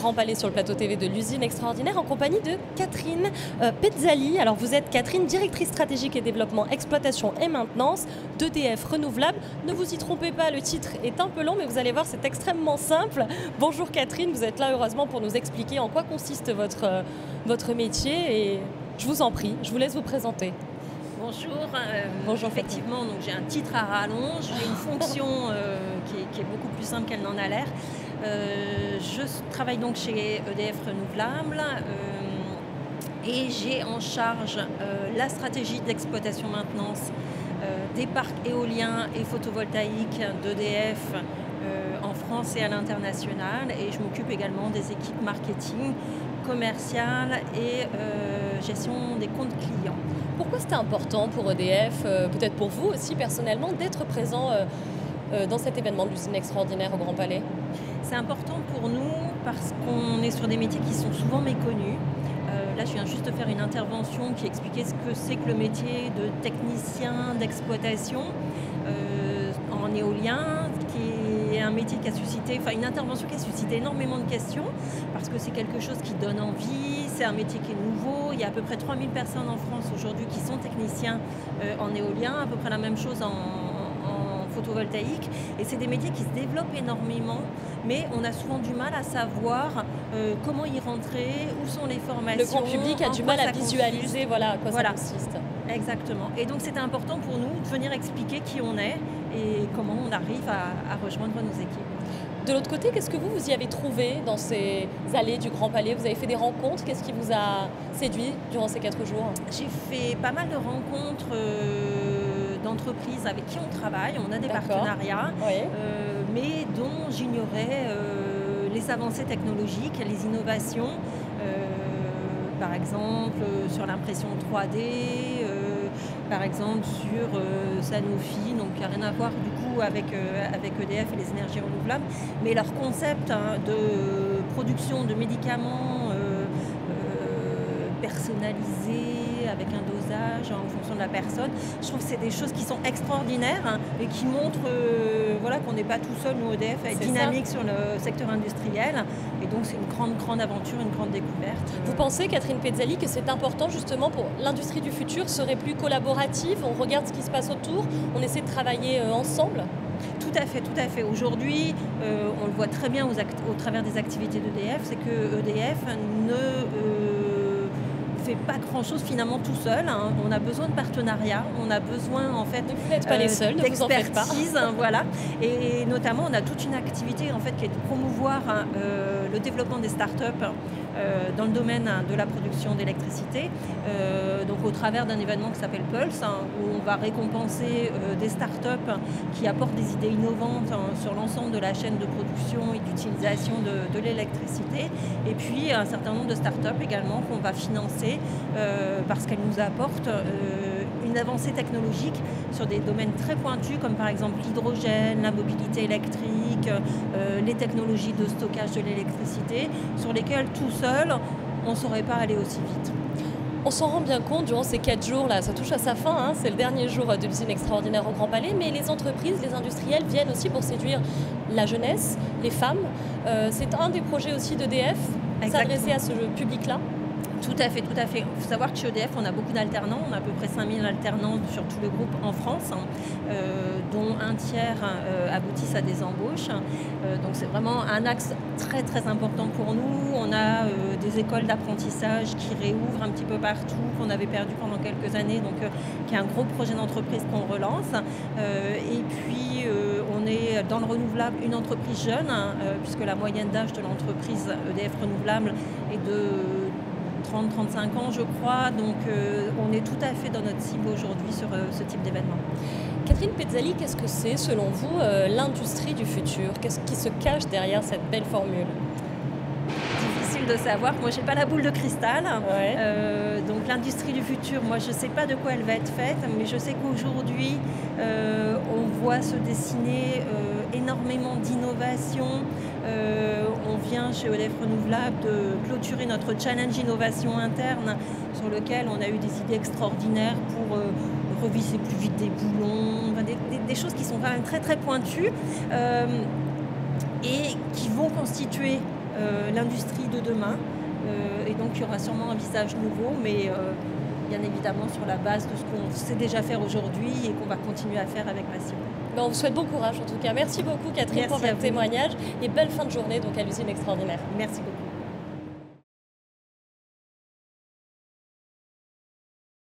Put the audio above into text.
Grand Palais sur le plateau TV de l'usine extraordinaire en compagnie de Catherine Pezzali. Alors vous êtes Catherine, directrice stratégique et développement, exploitation et maintenance d'EDF Renouvelables. Ne vous y trompez pas, le titre est un peu long mais vous allez voir c'est extrêmement simple. Bonjour Catherine, vous êtes là heureusement pour nous expliquer en quoi consiste votre métier et je vous en prie, je vous laisse vous présenter. Bonjour, Bonjour effectivement j'ai un titre à rallonge, j'ai une fonction qui est beaucoup plus simple qu'elle n'en a l'air. Je travaille donc chez EDF Renouvelables et j'ai en charge la stratégie d'exploitation-maintenance des parcs éoliens et photovoltaïques d'EDF en France et à l'international, et je m'occupe également des équipes marketing, commerciales et gestion des comptes clients. Pourquoi c'était important pour EDF, peut-être pour vous aussi personnellement, d'être présent dans cet événement de l'usine extraordinaire au Grand Palais? C'est important pour nous parce qu'on est sur des métiers qui sont souvent méconnus. Là, je viens juste de faire une intervention qui expliquait ce que c'est que le métier de technicien d'exploitation en éolien, qui est un métier qui a suscité, une intervention qui a suscité énormément de questions parce que c'est quelque chose qui donne envie, c'est un métier qui est nouveau. Il y a à peu près 3000 personnes en France aujourd'hui qui sont techniciens en éolien, à peu près la même chose en photovoltaïque, et c'est des métiers qui se développent énormément, mais on a souvent du mal à savoir comment y rentrer, où sont les formations. Le grand public a du mal à visualiser à quoi ça consiste. Exactement. Et donc c'était important pour nous de venir expliquer qui on est et comment on arrive à rejoindre nos équipes. De l'autre côté, qu'est-ce que vous y avez trouvé dans ces allées du Grand Palais? Vous avez fait des rencontres? Qu'est-ce qui vous a séduit durant ces 4 jours? J'ai fait pas mal de rencontres d'entreprises avec qui on travaille. On a des partenariats, oui. mais dont j'ignorais les avancées technologiques, les innovations, par exemple sur l'impression 3D, par exemple sur Sanofi, donc qui n'a rien à voir du coup avec EDF et les énergies renouvelables, mais leur concept de production de médicaments personnalisés avec un dosage en fonction de la personne, je trouve que c'est des choses qui sont extraordinaires et qui montrent qu'on n'est pas tout seul, nous EDF, à être dynamique sur le secteur industriel, et donc c'est une grande aventure, une grande découverte. Vous pensez, Catherine Pezzali, que c'est important justement pour l'industrie du futur, serait plus collaborative, on regarde ce qui se passe autour, on essaie de travailler ensemble? Tout à fait. Aujourd'hui, on le voit très bien au travers des activités d'EDF, c'est que EDF ne fait pas grand-chose finalement tout seul. On a besoin de partenariats, on a besoin en fait d'expertise, voilà. Et notamment, on a toute une activité en fait qui est de promouvoir le développement des startups dans le domaine de la production d'électricité, donc au travers d'un événement qui s'appelle Pulse, où on va récompenser des startups qui apportent des idées innovantes sur l'ensemble de la chaîne de production et d'utilisation de l'électricité, et puis un certain nombre de startups également qu'on va financer parce qu'elles nous apportent une avancée technologique sur des domaines très pointus comme par exemple l'hydrogène, la mobilité électrique, les technologies de stockage de l'électricité, sur lesquelles tout seul on ne saurait pas aller aussi vite. On s'en rend bien compte durant ces 4 jours là, ça touche à sa fin, c'est le dernier jour de l'usine extraordinaire au Grand Palais, mais les entreprises, les industriels viennent aussi pour séduire la jeunesse, les femmes. C'est un des projets aussi d'EDF, s'adresser à ce public-là. Tout à fait. Il faut savoir que chez EDF, on a beaucoup d'alternants. On a à peu près 5000 alternants sur tout le groupe en France, dont un tiers aboutissent à des embauches. Donc c'est vraiment un axe très important pour nous. On a des écoles d'apprentissage qui réouvrent un petit peu partout, qu'on avait perdu pendant quelques années, donc qui est un gros projet d'entreprise qu'on relance. Et puis on est dans le renouvelable une entreprise jeune, puisque la moyenne d'âge de l'entreprise EDF Renouvelable est de 30-35 ans, je crois, donc on est tout à fait dans notre cible aujourd'hui sur ce type d'événement. Catherine Pezzali, qu'est-ce que c'est selon vous l'industrie du futur? Qu'est-ce qui se cache derrière cette belle formule? Difficile de savoir, moi j'ai pas la boule de cristal, donc l'industrie du futur, moi je sais pas de quoi elle va être faite, mais je sais qu'aujourd'hui on voit se dessiner énormément d'innovations. On vient chez EDF Renouvelables de clôturer notre challenge innovation interne sur lequel on a eu des idées extraordinaires pour revisser plus vite des boulons, des choses qui sont quand même très pointues et qui vont constituer l'industrie de demain. Et donc il y aura sûrement un visage nouveau, mais bien évidemment sur la base de ce qu'on sait déjà faire aujourd'hui et qu'on va continuer à faire avec passion. Ben, on vous souhaite bon courage en tout cas. Merci beaucoup Catherine pour votre témoignage et belle fin de journée donc à l'usine extraordinaire. Merci beaucoup.